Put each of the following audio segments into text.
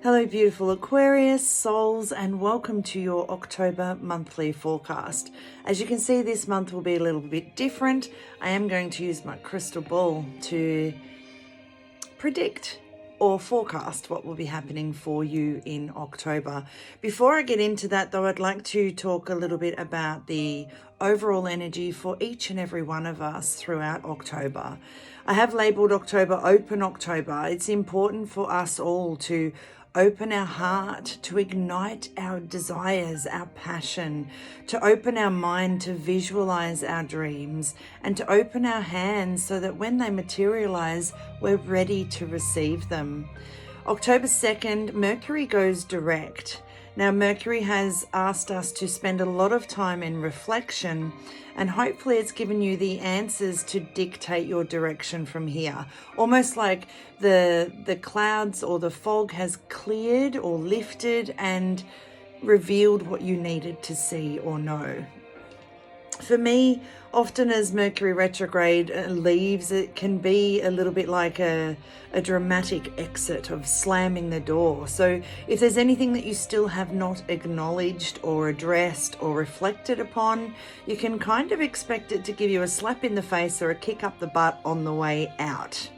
Hello beautiful Aquarius souls, and welcome to your October monthly forecast. As you can see, this month will be a little bit different. I am going to use my crystal ball to predict or forecast what will be happening for you in October. Before I get into that though, I'd like to talk a little bit about the overall energy for each and every one of us throughout October. I have labeled October Open October. It's important for us all to open our heart, to ignite our desires, our passion, to open our mind, to visualize our dreams, and to open our hands so that when they materialize, we're ready to receive them. October 2nd, Mercury goes direct. Now, Mercury has asked us to spend a lot of time in reflection, and hopefully it's given you the answers to dictate your direction from here. Almost like the clouds or the fog has cleared or lifted and revealed what you needed to see or know. For me, often as Mercury retrograde leaves, it can be a little bit like a dramatic exit of slamming the door. So if there's anything that you still have not acknowledged or addressed or reflected upon, you can kind of expect it to give you a slap in the face or a kick up the butt on the way out.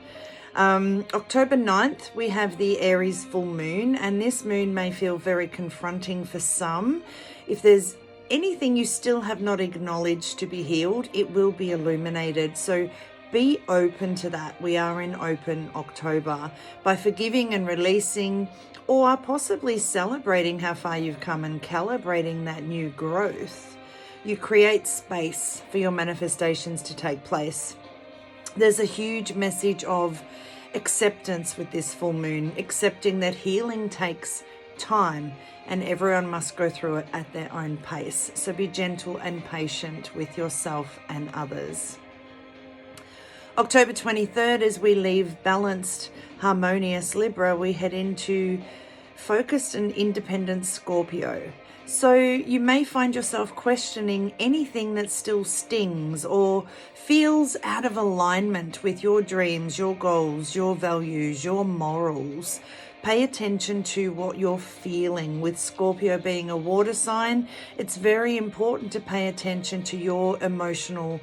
October 9th, we have the Aries full moon, and this moon may feel very confronting for some. If there's anything you still have not acknowledged to be healed, it will be illuminated. So be open to that. We are in open October. By forgiving and releasing, or possibly celebrating how far you've come and calibrating that new growth, you create space for your manifestations to take place. There's a huge message of acceptance with this full moon, accepting that healing takes time and everyone must go through it at their own pace. So be gentle and patient with yourself and others. October 23rd, as we leave balanced, harmonious Libra, we head into focused and independent Scorpio. So you may find yourself questioning anything that still stings or feels out of alignment with your dreams, your goals, your values, your morals. Pay attention to what you're feeling. With Scorpio being a water sign, it's very important to pay attention to your emotional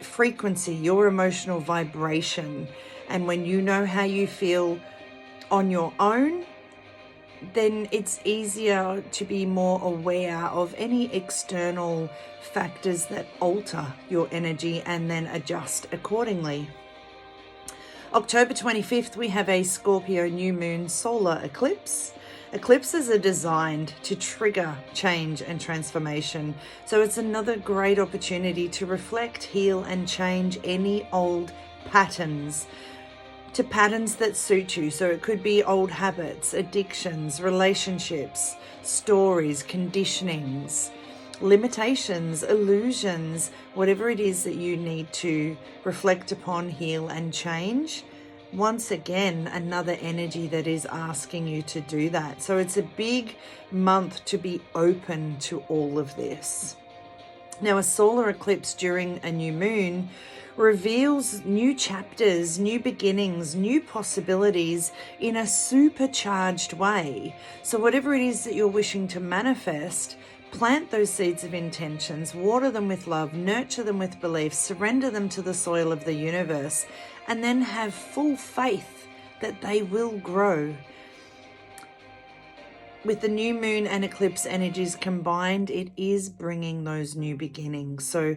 frequency, your emotional vibration. And when you know how you feel on your own, then it's easier to be more aware of any external factors that alter your energy and then adjust accordingly. October 25th, we have a Scorpio new moon solar eclipse. Eclipses are designed to trigger change and transformation. So it's another great opportunity to reflect, heal, and change any old patterns to patterns that suit you. So it could be old habits, addictions, relationships, stories, conditionings, limitations, illusions, whatever it is that you need to reflect upon, heal, and change. Once again, another energy that is asking you to do that. So it's a big month to be open to all of this. Now, a solar eclipse during a new moon reveals new chapters, new beginnings, new possibilities in a supercharged way. So whatever it is that you're wishing to manifest, plant those seeds of intentions, water them with love, nurture them with belief, surrender them to the soil of the universe, and then have full faith that they will grow. With the new moon and eclipse energies combined, it is bringing those new beginnings. So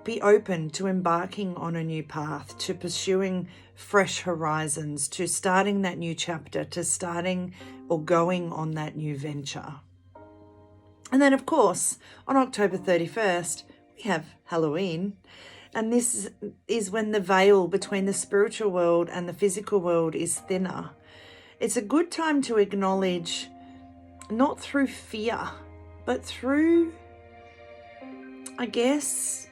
be open to embarking on a new path, to pursuing fresh horizons, to starting that new chapter, to starting or going on that new venture. And then, of course, on October 31st, we have Halloween. And this is when the veil between the spiritual world and the physical world is thinner. It's a good time to acknowledge, not through fear, but through, I guess,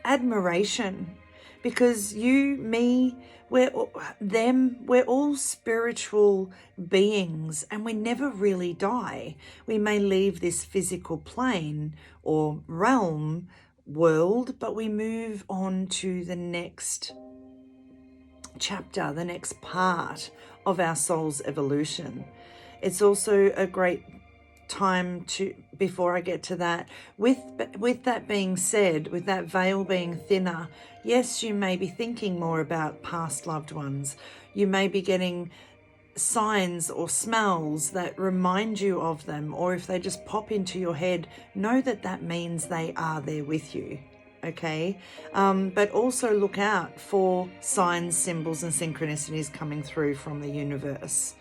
admiration. Because you, me, we're all spiritual beings, and we never really die. We may leave this physical plane or realm, world, but we move on to the next chapter, the next part of our soul's evolution. It's also a great time to, before I get to that, with that being said, with that veil being thinner, yes, you may be thinking more about past loved ones. You may be getting signs or smells that remind you of them, or if they just pop into your head, know that that means they are there with you. Okay, but also look out for signs, symbols and synchronicities coming through from the universe.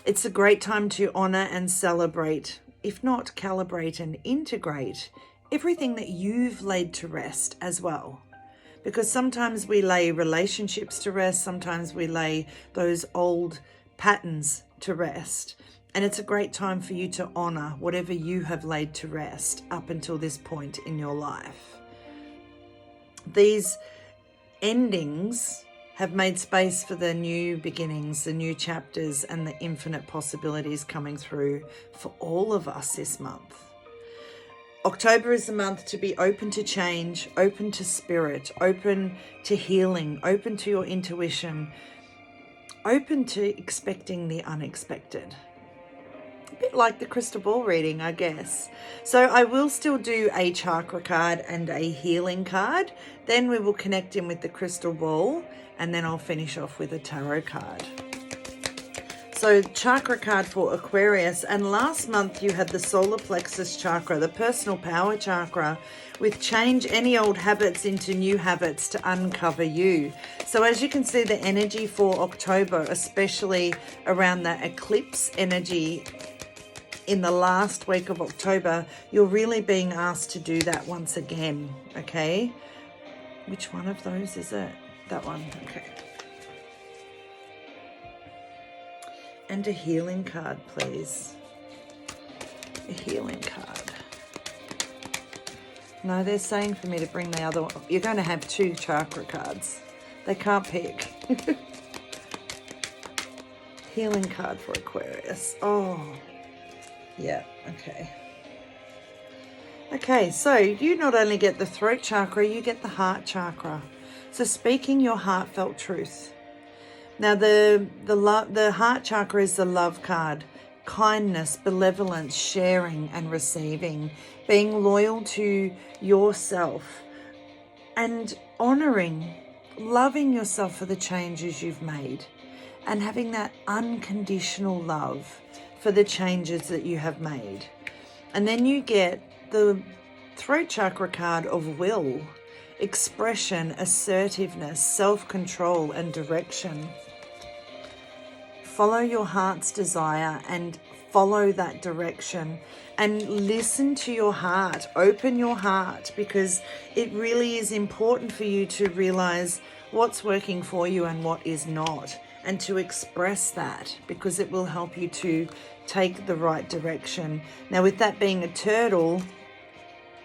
It's a great time to honor and celebrate, if not calibrate and integrate, everything that you've laid to rest as well. Because sometimes we lay relationships to rest, sometimes we lay those old patterns to rest. And it's a great time for you to honor whatever you have laid to rest up until this point in your life. These endings have made space for the new beginnings, the new chapters, and the infinite possibilities coming through for all of us this month. October is the month to be open to change, open to spirit, open to healing, open to your intuition, open to expecting the unexpected. A bit like the crystal ball reading, I guess. So I will still do a chakra card and a healing card. Then we will connect in with the crystal ball, and then I'll finish off with a tarot card. So chakra card for Aquarius, and last month you had the solar plexus chakra, the personal power chakra, with change any old habits into new habits to uncover you. So as you can see, the energy for October, especially around that eclipse energy in the last week of October, you're really being asked to do that once again, okay? Which one of those is it? That one, okay. And a healing card, please. A healing card. No, they're saying for me to bring the other one. You're going to have two chakra cards. They can't pick. Healing card for Aquarius. Oh, yeah, okay. Okay, so you not only get the throat chakra, you get the heart chakra. So speaking your heartfelt truth. Now the heart chakra is the love card. Kindness, benevolence, sharing and receiving. Being loyal to yourself and honoring, loving yourself for the changes you've made. And having that unconditional love for the changes that you have made. And then you get the throat chakra card of will, expression, assertiveness, self-control and direction. Follow your heart's desire and follow that direction and listen to your heart. Open your heart, because it really is important for you to realize what's working for you and what is not, and to express that, because it will help you to take the right direction. Now, with that being a turtle,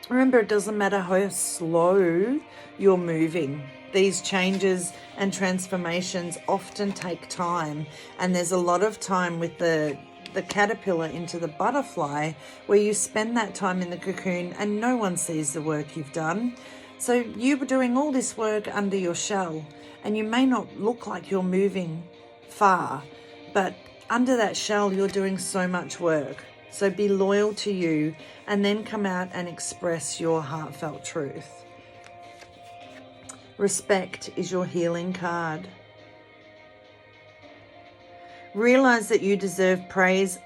remember, it doesn't matter how slow you're moving. These changes and transformations often take time, and there's a lot of time with the caterpillar into the butterfly, where you spend that time in the cocoon and no one sees the work you've done. So you're doing all this work under your shell, and you may not look like you're moving far, but under that shell you're doing so much work. So be loyal to you, and then come out and express your heartfelt truth. Respect is your healing card. Realizing that you deserve praise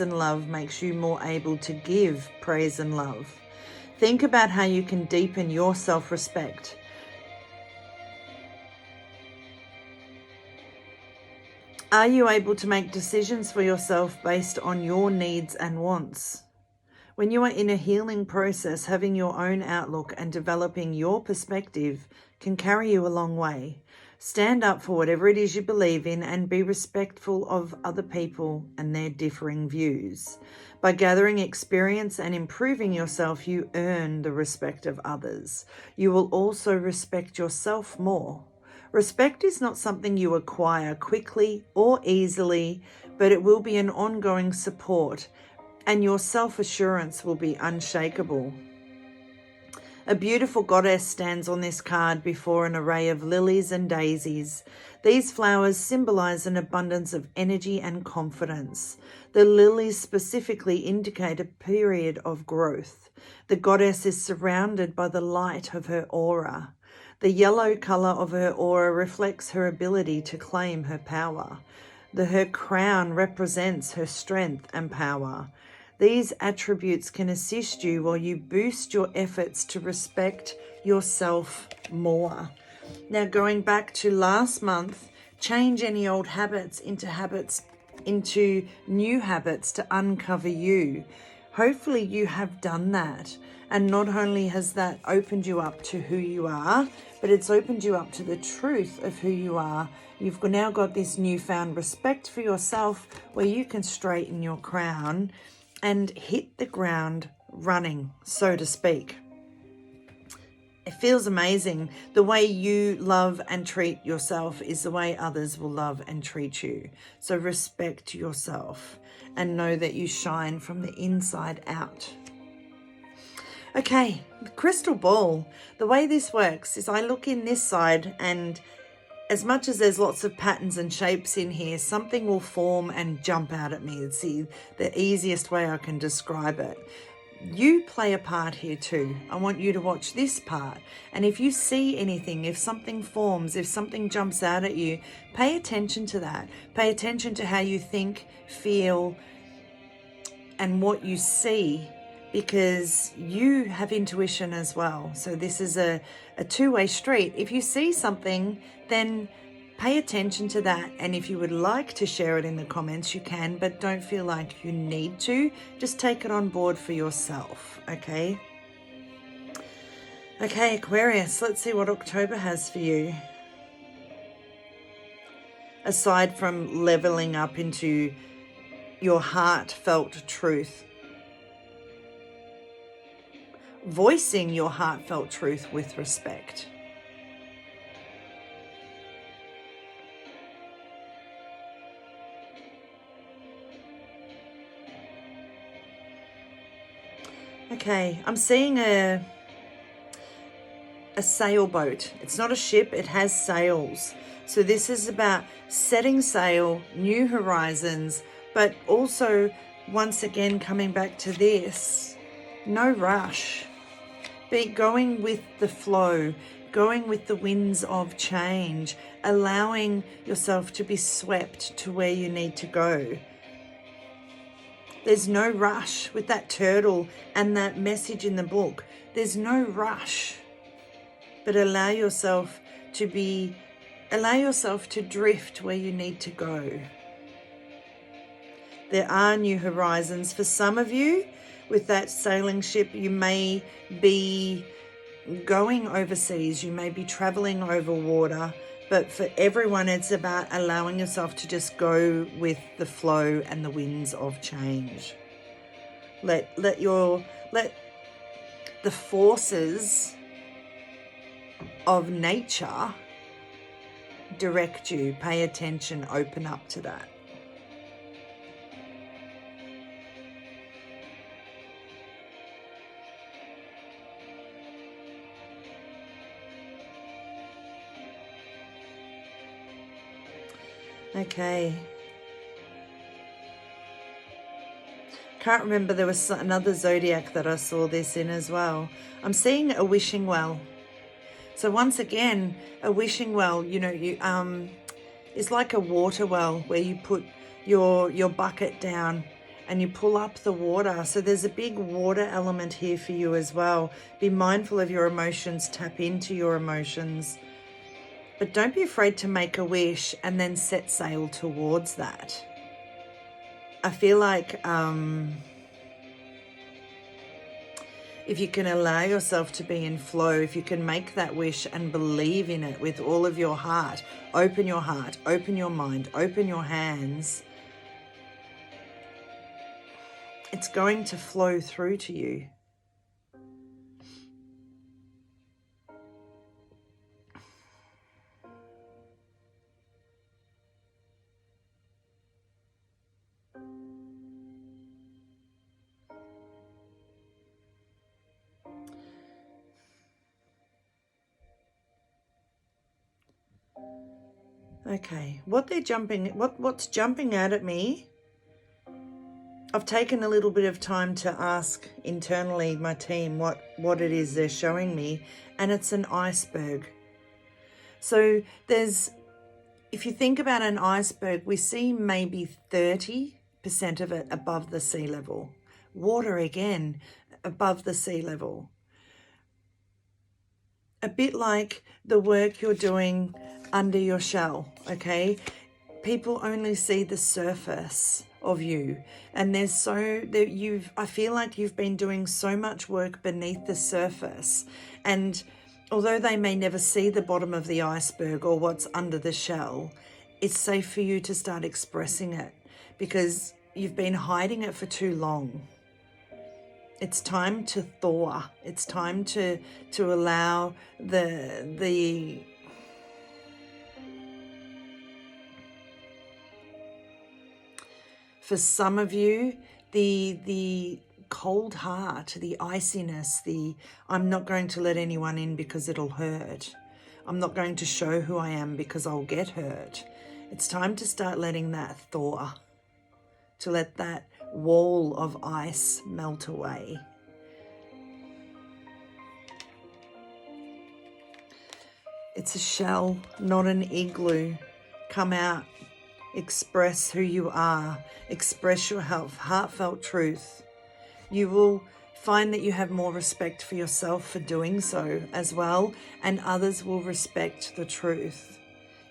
and love makes you more able to give praise and love. Think about how you can deepen your self-respect. Are you able to make decisions for yourself based on your needs and wants? When you are in a healing process, having your own outlook and developing your perspective can carry you a long way. Stand up for whatever it is you believe in and be respectful of other people and their differing views. By gathering experience and improving yourself, you earn the respect of others. You will also respect yourself more. Respect is not something you acquire quickly or easily, but it will be an ongoing support, and your self-assurance will be unshakable. A beautiful goddess stands on this card before an array of lilies and daisies. These flowers symbolize an abundance of energy and confidence. The lilies specifically indicate a period of growth. The goddess is surrounded by the light of her aura. The yellow color of her aura reflects her ability to claim her power. Her crown represents her strength and power. These attributes can assist you while you boost your efforts to respect yourself more. Now, going back to last month, change any old habits into new habits to uncover you. Hopefully you have done that. And not only has that opened you up to who you are, but it's opened you up to the truth of who you are. You've now got this newfound respect for yourself where you can straighten your crown and hit the ground running, so to speak. It feels amazing. The way you love and treat yourself is the way others will love and treat you. So respect yourself and know that you shine from the inside out. Okay, the crystal ball. The way this works is I look in this side, and as much as there's lots of patterns and shapes in here, something will form and jump out at me. It's the easiest way I can describe it. You play a part here too. I want you to watch this part. And if you see anything, if something forms, if something jumps out at you, pay attention to that. Pay attention to how you think, feel, and what you see, because you have intuition as well. So this is a two-way street. If you see something, then pay attention to that. And if you would like to share it in the comments, you can, but don't feel like you need to. Just take it on board for yourself, okay? Okay, Aquarius, let's see what October has for you. Aside from leveling up into your heartfelt truth, voicing your heartfelt truth with respect. Okay, I'm seeing a sailboat. It's not a ship, it has sails. So this is about setting sail, new horizons, but also, once again, coming back to this, no rush. Be going with the flow, going with the winds of change, allowing yourself to be swept to where you need to go. There's no rush with that turtle and that message in the book. There's no rush, but allow yourself to drift where you need to go. There are new horizons for some of you. With that sailing ship, you may be going overseas, you may be traveling over water, but for everyone, it's about allowing yourself to just go with the flow and the winds of change. Let the forces of nature direct you. Pay attention, open up to that. Okay. Can't remember, there was another zodiac that I saw this in as well. I'm seeing a wishing well. So once again, a wishing well, is like a water well where you put your bucket down and you pull up the water. So there's a big water element here for you as well. Be mindful of your emotions, tap into your emotions. But don't be afraid to make a wish and then set sail towards that. I feel like if you can allow yourself to be in flow, if you can make that wish and believe in it with all of your heart, open your mind, open your hands, it's going to flow through to you. Okay, what's jumping out at me, I've taken a little bit of time to ask internally my team what it is they're showing me, and it's an iceberg. So if you think about an iceberg, we see maybe 30% of it above the sea level. Water again, above the sea level. A bit like the work you're doing under your shell, okay? People only see the surface of you, and I feel like you've been doing so much work beneath the surface, and although they may never see the bottom of the iceberg or what's under the shell, it's safe for you to start expressing it because you've been hiding it for too long. It's time to thaw. It's time to allow the for some of you, the cold heart, the iciness, I'm not going to let anyone in because it'll hurt. I'm not going to show who I am because I'll get hurt. It's time to start letting that thaw, to let that wall of ice melt away. It's a shell, not an igloo. Come out, express who you are, express your heartfelt truth. You will find that you have more respect for yourself for doing so as well, and others will respect the truth,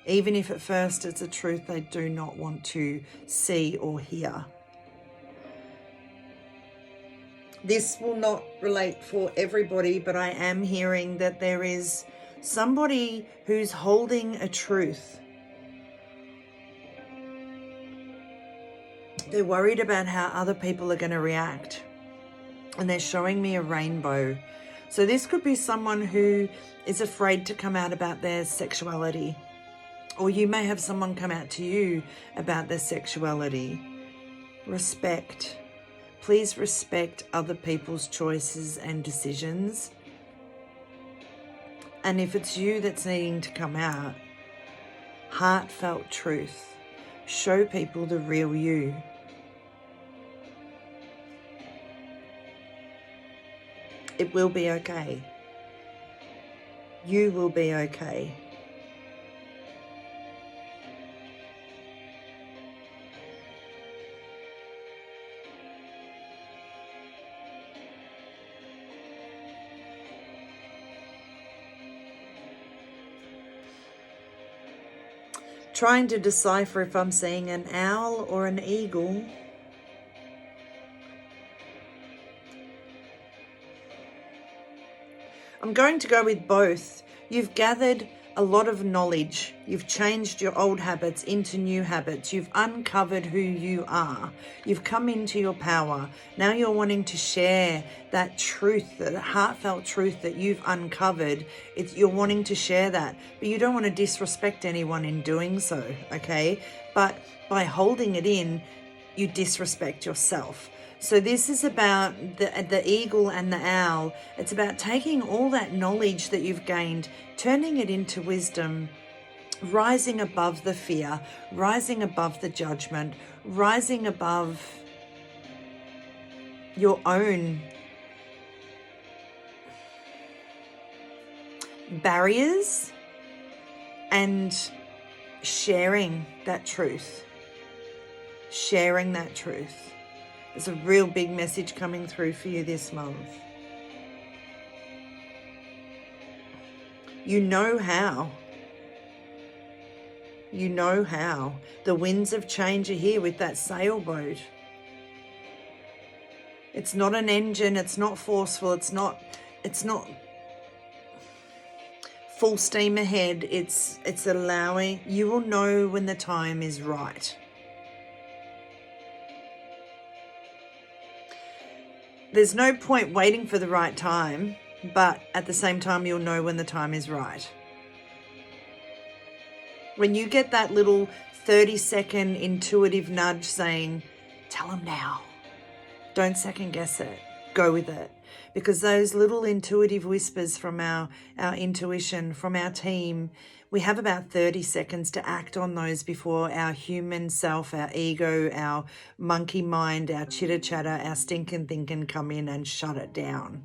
even if at first it's a truth they do not want to see or hear. This will not relate for everybody, but I am hearing that there is somebody who's holding a truth. They're worried about how other people are going to react, and they're showing me a rainbow. So this could be someone who is afraid to come out about their sexuality, or you may have someone come out to you about their sexuality. Respect. Please respect other people's choices and decisions. And if it's you that's needing to come out, heartfelt truth. Show people the real you. It will be okay. You will be okay. Trying to decipher if I'm seeing an owl or an eagle. I'm going to go with both. You've gathered a lot of knowledge. You've changed your old habits into new habits. You've uncovered who you are. You've come into your power. Now you're wanting to share that truth, that heartfelt truth that you've uncovered. You're wanting to share that, but you don't want to disrespect anyone in doing so, okay? But by holding it in, you disrespect yourself. So this is about the eagle and the owl. It's about taking all that knowledge that you've gained, turning it into wisdom, rising above the fear, rising above the judgment, rising above your own barriers and sharing that truth. Sharing that truth. There's a real big message coming through for you this month. You know how. You know how. The winds of change are here with that sailboat. It's not an engine. It's not forceful. It's not full steam ahead. It's allowing. You will know when the time is right. There's no point waiting for the right time, but at the same time, you'll know when the time is right. When you get that little 30-second intuitive nudge saying, tell them now, don't second guess it, go with it. Because those little intuitive whispers from our intuition, from our team, We have about 30 seconds to act on those before our human self, our ego, our monkey mind, our chitter-chatter, our stinking thinking come in and shut it down.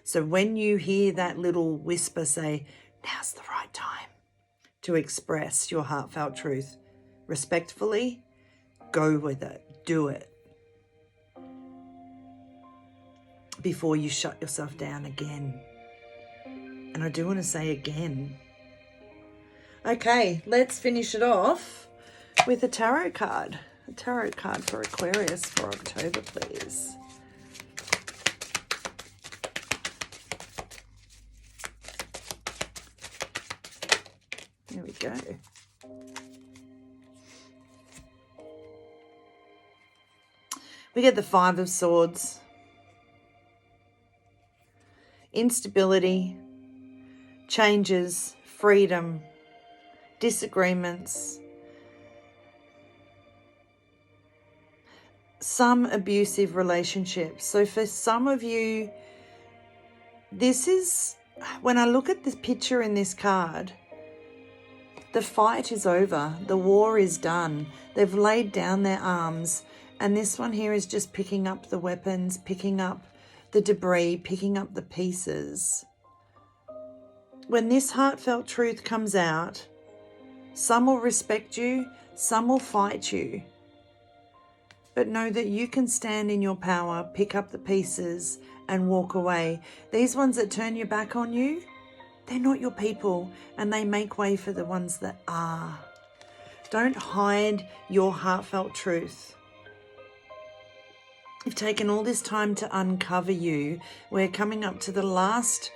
So when you hear that little whisper say, now's the right time to express your heartfelt truth, respectfully, go with it, do it, before you shut yourself down again. And I do want to say again. Okay, let's finish it off with a tarot card. A tarot card for Aquarius for October, please. There we go. We get the Five of Swords. Instability, changes, freedom, disagreements, some abusive relationships. So for some of you, this is, when I look at this picture in this card, the fight is over. The war is done. They've laid down their arms. And this one here is just picking up the weapons, picking up the debris, picking up the pieces. When this heartfelt truth comes out, some will respect you, some will fight you. But know that you can stand in your power, pick up the pieces and walk away. These ones that turn your back on you, they're not your people, and they make way for the ones that are. Don't hide your heartfelt truth. You've taken all this time to uncover you. We're coming up to the last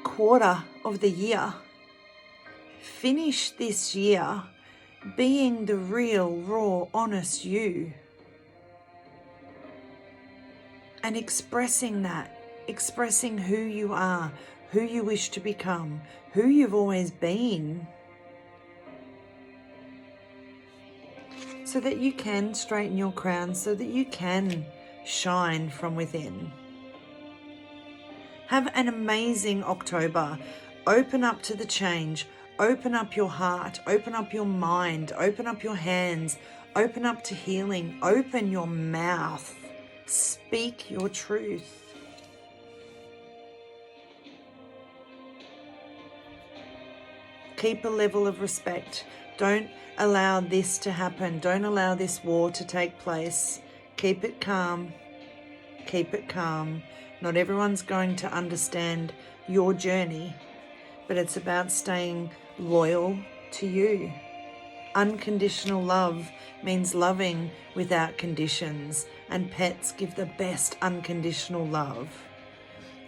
quarter of the year. Finish this year being the real, raw, honest you. And expressing that, expressing who you are, who you wish to become, who you've always been. So that you can straighten your crown, so that you can shine from within. Have an amazing October. Open up to the change. Open up your heart. Open up your mind. Open up your hands. Open up to healing. Open your mouth. Speak your truth. Keep a level of respect. Don't allow this to happen. Don't allow this war to take place. Keep it calm. Keep it calm. Not everyone's going to understand your journey, but it's about staying loyal to you. Unconditional love means loving without conditions, and pets give the best unconditional love.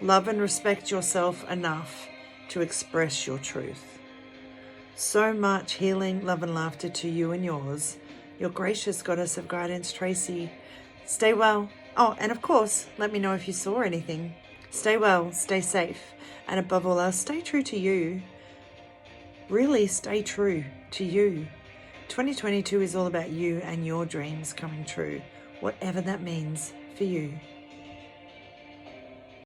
Love and respect yourself enough to express your truth. So much healing, love and laughter to you and yours. Your gracious goddess of guidance, Tracey. Stay well. Oh, and of course, let me know if you saw anything. Stay well, stay safe, and above all else, stay true to you. Really stay true to you. 2022 is all about you and your dreams coming true, whatever that means for you.